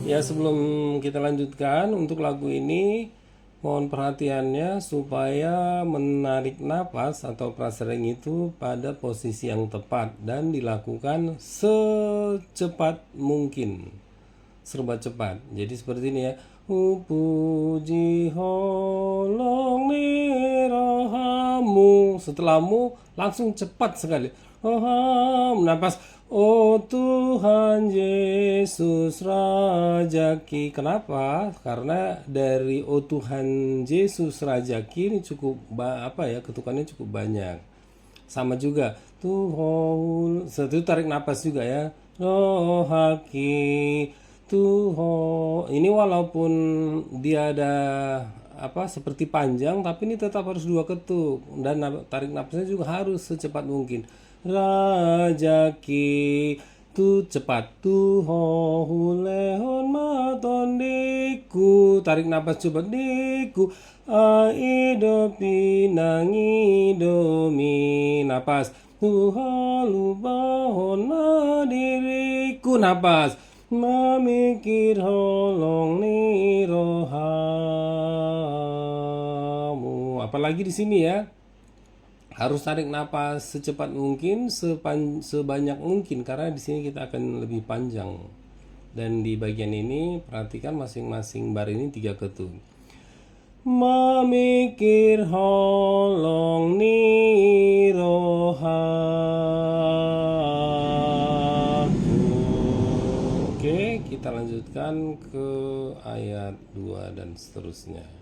Ya, sebelum kita lanjutkan untuk lagu ini, mohon perhatiannya supaya menarik napas atau prasering itu pada posisi yang tepat dan dilakukan secepat mungkin, serba cepat. Jadi seperti ini ya. Puji holong ni rohamu. Setelah mu langsung cepat sekali. Roham, napas. Oh Tuhan Yesus Rajaki. Kenapa? Karena dari Oh Tuhan Yesus Rajaki ini cukup ketukannya cukup banyak. Sama juga Tuhan, itu tarik napas juga ya. Rohaki Tuhan. Ini walaupun dia ada seperti panjang, tapi ini tetap harus dua ketuk dan tarik napasnya juga harus secepat mungkin. Rajaki tu cepat tu hulehon maton diku, tarik napas cepat diku aido pinangi domi, napas tu halubahon diriku, napas memikir holong ni rohamu. Apalagi di sini ya, harus tarik napas secepat mungkin, sebanyak mungkin, karena di sini kita akan lebih panjang. Dan di bagian ini perhatikan masing-masing bar ini 3 ketuk. Memikir holong ni rohaku. Oke, kita lanjutkan ke ayat 2 dan seterusnya.